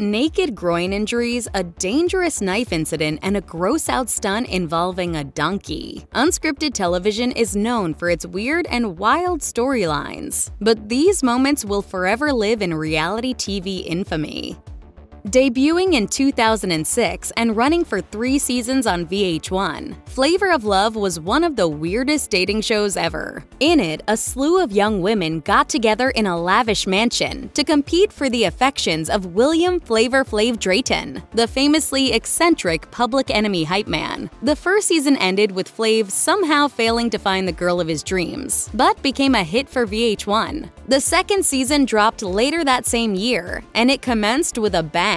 naked groin injuries, a dangerous knife incident, and a gross-out stunt involving a donkey. Unscripted television is known for its weird and wild storylines, but these moments will forever live in reality TV infamy. Debuting in 2006 and running for 3 seasons on VH1, Flavor of Love was one of the weirdest dating shows ever. In it, a slew of young women got together in a lavish mansion to compete for the affections of William Flavor Flav Drayton, the famously eccentric Public Enemy hype man. The first season ended with Flav somehow failing to find the girl of his dreams, but became a hit for VH1. The second season dropped later that same year, and it commenced with a bang.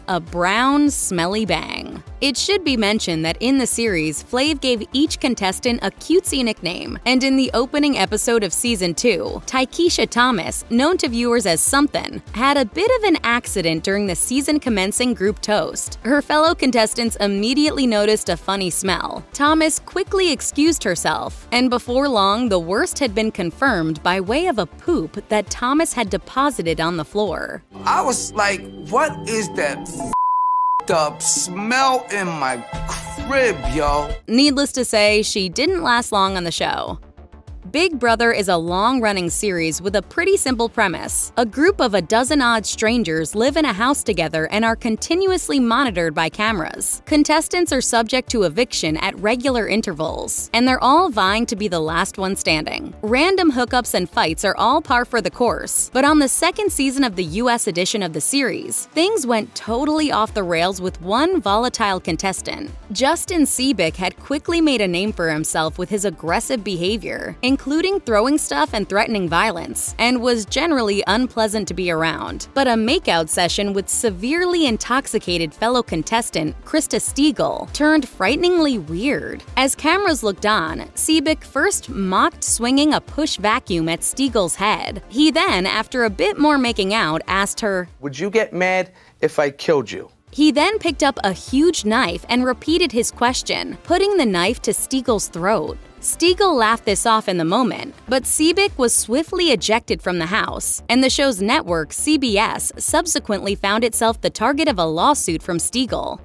A brown, smelly bang. It should be mentioned that in the series, Flav gave each contestant a cutesy nickname, and in the opening episode of Season 2, Tykeisha Thomas, known to viewers as Something, had a bit of an accident during the season-commencing group toast. Her fellow contestants immediately noticed a funny smell. Thomas quickly excused herself, and before long, the worst had been confirmed by way of a poop that Thomas had deposited on the floor. I was like, what is that up smell in my crib, yo? Needless to say, she didn't last long on the show. Big Brother is a long-running series with a pretty simple premise. A group of a dozen-odd strangers live in a house together and are continuously monitored by cameras. Contestants are subject to eviction at regular intervals, and they're all vying to be the last one standing. Random hookups and fights are all par for the course, but on the second season of the US edition of the series, things went totally off the rails with one volatile contestant. Justin Seabick had quickly made a name for himself with his aggressive behavior, including throwing stuff and threatening violence, and was generally unpleasant to be around. But a makeout session with severely intoxicated fellow contestant Krista Stiegel turned frighteningly weird. As cameras looked on, Seabick first mocked swinging a push vacuum at Stiegel's head. He then, after a bit more making out, asked her, "Would you get mad if I killed you?" He then picked up a huge knife and repeated his question, putting the knife to Stiegel's throat. Stiegel laughed this off in the moment, but Seabick was swiftly ejected from the house, and the show's network, CBS, subsequently found itself the target of a lawsuit from Stiegel.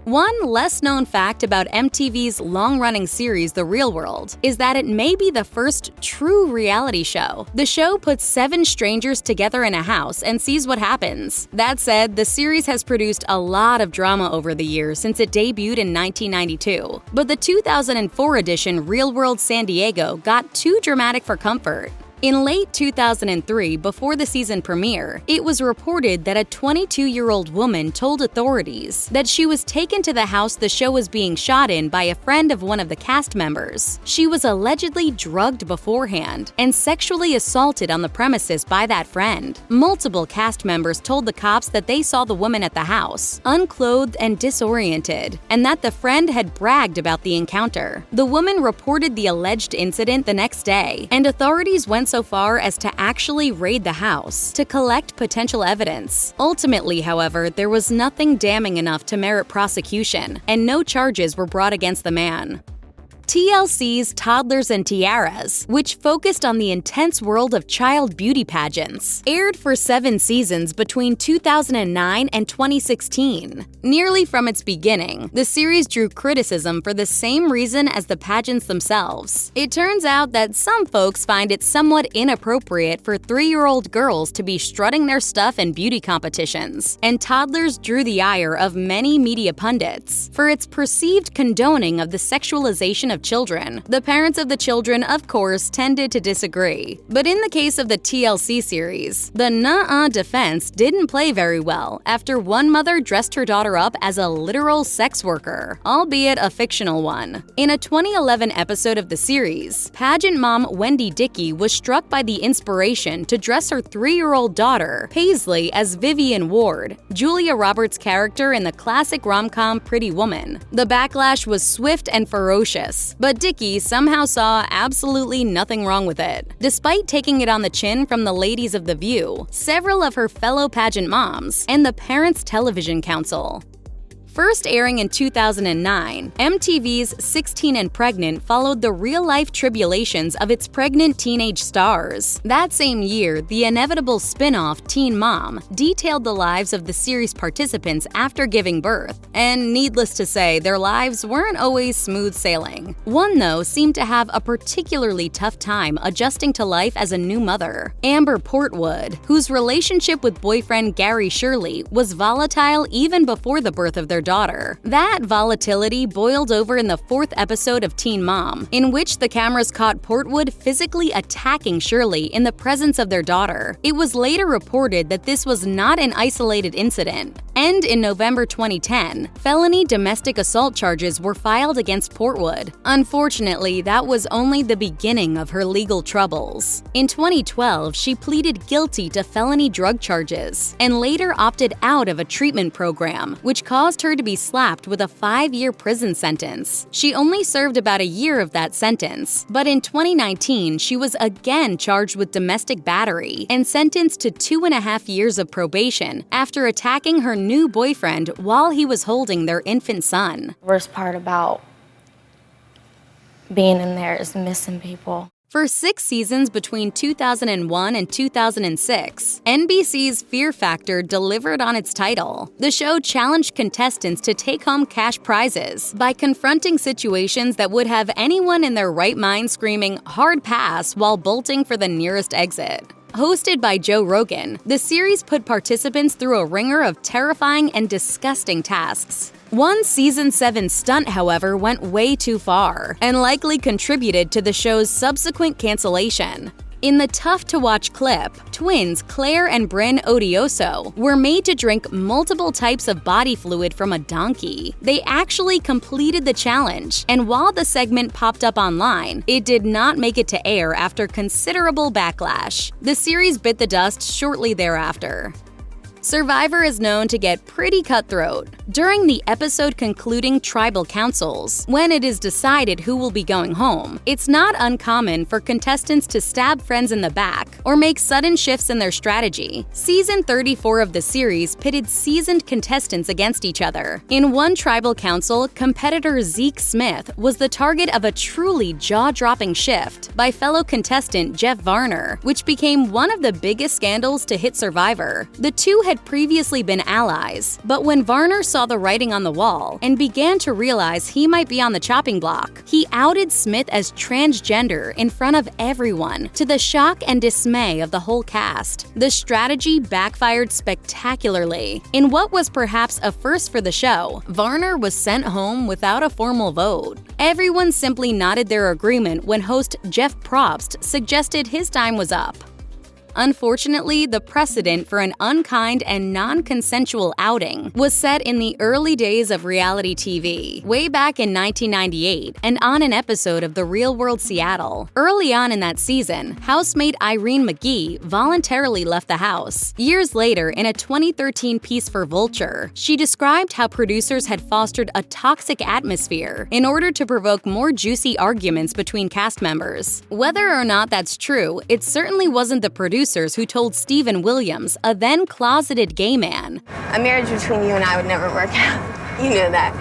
One less-known fact about MTV's long-running series The Real World is that it may be the first true reality show. The show puts 7 strangers together in a house and sees what happens. That said, the series has produced a lot of drama over the years since it debuted in 1992. But the 2004 edition Real World San Diego got too dramatic for comfort. In late 2003, before the season premiere, it was reported that a 22-year-old woman told authorities that she was taken to the house the show was being shot in by a friend of one of the cast members. She was allegedly drugged beforehand and sexually assaulted on the premises by that friend. Multiple cast members told the cops that they saw the woman at the house, unclothed and disoriented, and that the friend had bragged about the encounter. The woman reported the alleged incident the next day, and authorities went so far as to actually raid the house to collect potential evidence. Ultimately, however, there was nothing damning enough to merit prosecution, and no charges were brought against the man. TLC's Toddlers and Tiaras, which focused on the intense world of child beauty pageants, aired for 7 seasons between 2009 and 2016. Nearly from its beginning, the series drew criticism for the same reason as the pageants themselves. It turns out that some folks find it somewhat inappropriate for 3-year-old girls to be strutting their stuff in beauty competitions, and Toddlers drew the ire of many media pundits for its perceived condoning of the sexualization of children. The parents of the children, of course, tended to disagree. But in the case of the TLC series, the nuh-uh defense didn't play very well after one mother dressed her daughter up as a literal sex worker, albeit a fictional one. In a 2011 episode of the series, pageant mom Wendy Dickey was struck by the inspiration to dress her 3-year-old daughter, Paisley, as Vivian Ward, Julia Roberts' character in the classic rom-com Pretty Woman. The backlash was swift and ferocious, but Dickey somehow saw absolutely nothing wrong with it. Despite taking it on the chin from the ladies of The View, several of her fellow pageant moms, and the Parents Television Council. First airing in 2009, MTV's 16 and Pregnant followed the real-life tribulations of its pregnant teenage stars. That same year, the inevitable spin-off Teen Mom detailed the lives of the series participants after giving birth, and needless to say, their lives weren't always smooth sailing. One, though, seemed to have a particularly tough time adjusting to life as a new mother: Amber Portwood, whose relationship with boyfriend Gary Shirley was volatile even before the birth of their daughter. That volatility boiled over in the 4th episode of Teen Mom, in which the cameras caught Portwood physically attacking Shirley in the presence of their daughter. It was later reported that this was not an isolated incident, and in November 2010, felony domestic assault charges were filed against Portwood. Unfortunately, that was only the beginning of her legal troubles. In 2012, she pleaded guilty to felony drug charges and later opted out of a treatment program, which caused her to be slapped with a 5-year prison sentence. She only served about a year of that sentence, but in 2019, she was again charged with domestic battery and sentenced to 2.5 years of probation after attacking her new boyfriend while he was holding their infant son. The worst part about being in there is missing people. For 6 seasons between 2001 and 2006, NBC's Fear Factor delivered on its title. The show challenged contestants to take home cash prizes by confronting situations that would have anyone in their right mind screaming "hard pass" while bolting for the nearest exit. Hosted by Joe Rogan, the series put participants through a ringer of terrifying and disgusting tasks. One Season 7 stunt, however, went way too far and likely contributed to the show's subsequent cancellation. In the tough-to-watch clip, twins Claire and Bryn Odioso were made to drink multiple types of body fluid from a donkey. They actually completed the challenge, and while the segment popped up online, it did not make it to air after considerable backlash. The series bit the dust shortly thereafter. Survivor is known to get pretty cutthroat. During the episode concluding tribal councils, when it is decided who will be going home, it's not uncommon for contestants to stab friends in the back or make sudden shifts in their strategy. Season 34 of the series pitted seasoned contestants against each other. In one tribal council, competitor Zeke Smith was the target of a truly jaw-dropping shift by fellow contestant Jeff Varner, which became one of the biggest scandals to hit Survivor. The two had previously been allies, but when Varner saw the writing on the wall and began to realize he might be on the chopping block, he outed Smith as transgender in front of everyone, to the shock and dismay of the whole cast. The strategy backfired spectacularly. In what was perhaps a first for the show, Varner was sent home without a formal vote. Everyone simply nodded their agreement when host Jeff Probst suggested his time was up. Unfortunately, the precedent for an unkind and non-consensual outing was set in the early days of reality TV, way back in 1998, and on an episode of The Real World Seattle. Early on in that season, housemate Irene McGee voluntarily left the house. Years later, in a 2013 piece for Vulture, she described how producers had fostered a toxic atmosphere in order to provoke more juicy arguments between cast members. Whether or not that's true, it certainly wasn't the producers who told Stephen Williams, a then closeted gay man, "A marriage between you and I would never work out. You know that.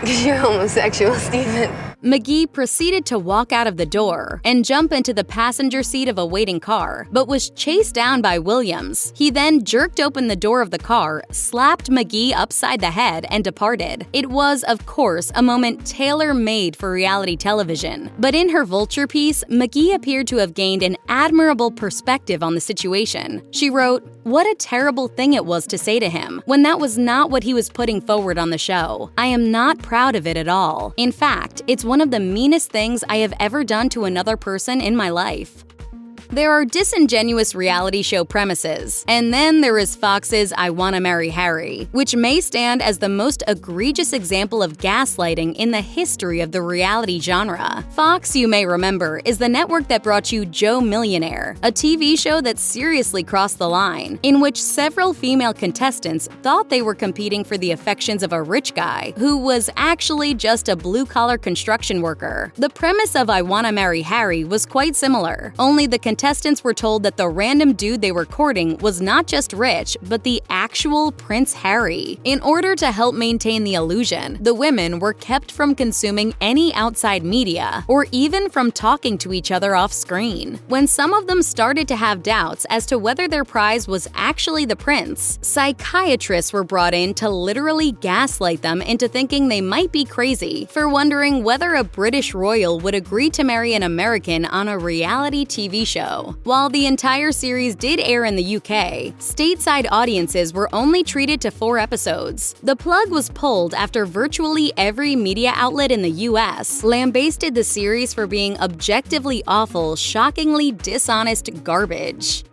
Because you're homosexual, Stephen." McGee proceeded to walk out of the door and jump into the passenger seat of a waiting car, but was chased down by Williams. He then jerked open the door of the car, slapped McGee upside the head, and departed. It was, of course, a moment tailor-made for reality television. But in her Vulture piece, McGee appeared to have gained an admirable perspective on the situation. She wrote, "What a terrible thing it was to say to him, when that was not what he was putting forward on the show. I am not proud of it at all. In fact, it's one of the meanest things I have ever done to another person in my life." There are disingenuous reality show premises, and then there is Fox's I Wanna Marry Harry, which may stand as the most egregious example of gaslighting in the history of the reality genre. Fox, you may remember, is the network that brought you Joe Millionaire, a TV show that seriously crossed the line, in which several female contestants thought they were competing for the affections of a rich guy who was actually just a blue-collar construction worker. The premise of I Wanna Marry Harry was quite similar, only the contestants were told that the random dude they were courting was not just rich, but the actual Prince Harry. In order to help maintain the illusion, the women were kept from consuming any outside media or even from talking to each other off screen. When some of them started to have doubts as to whether their prize was actually the prince, psychiatrists were brought in to literally gaslight them into thinking they might be crazy for wondering whether a British royal would agree to marry an American on a reality TV show. While the entire series did air in the UK, stateside audiences were only treated to 4 episodes. The plug was pulled after virtually every media outlet in the US lambasted the series for being objectively awful, shockingly dishonest garbage.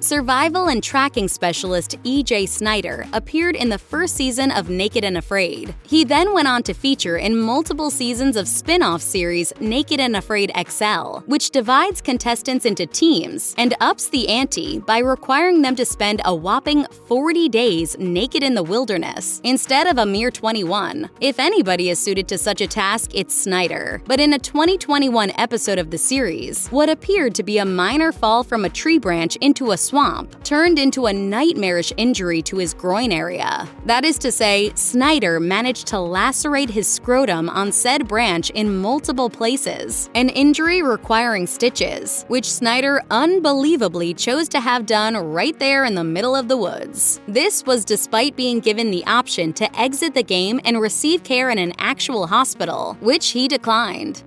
Survival and tracking specialist E.J. Snyder appeared in the first season of Naked and Afraid. He then went on to feature in multiple seasons of spin-off series Naked and Afraid XL, which divides contestants into teams and ups the ante by requiring them to spend a whopping 40 days naked in the wilderness instead of a mere 21. If anybody is suited to such a task, it's Snyder. But in a 2021 episode of the series, what appeared to be a minor fall from a tree branch into a swamp turned into a nightmarish injury to his groin area. That is to say, Snyder managed to lacerate his scrotum on said branch in multiple places, an injury requiring stitches, which Snyder unbelievably chose to have done right there in the middle of the woods. This was despite being given the option to exit the game and receive care in an actual hospital, which he declined.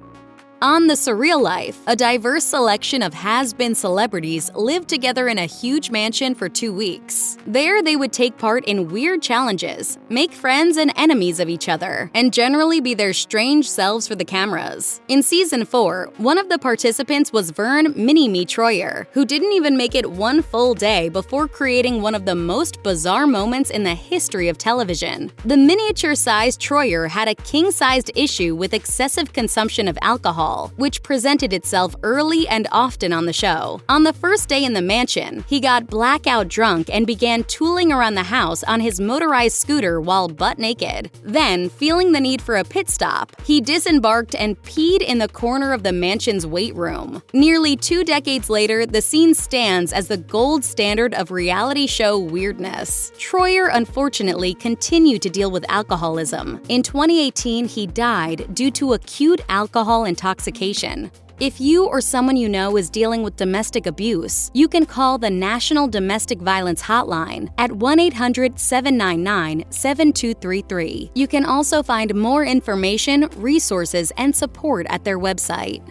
On The Surreal Life, a diverse selection of has-been celebrities lived together in a huge mansion for 2 weeks. There, they would take part in weird challenges, make friends and enemies of each other, and generally be their strange selves for the cameras. In Season 4, one of the participants was Vern Mini-Me Troyer, who didn't even make it 1 full day before creating one of the most bizarre moments in the history of television. The miniature-sized Troyer had a king-sized issue with excessive consumption of alcohol, which presented itself early and often on the show. On the first day in the mansion, he got blackout drunk and began tooling around the house on his motorized scooter while butt naked. Then, feeling the need for a pit stop, he disembarked and peed in the corner of the mansion's weight room. Nearly 2 decades later, the scene stands as the gold standard of reality show weirdness. Troyer unfortunately continued to deal with alcoholism. In 2018, he died due to acute alcohol intoxication. If you or someone you know is dealing with domestic abuse, you can call the National Domestic Violence Hotline at 1-800-799-7233. You can also find more information, resources, and support at their website.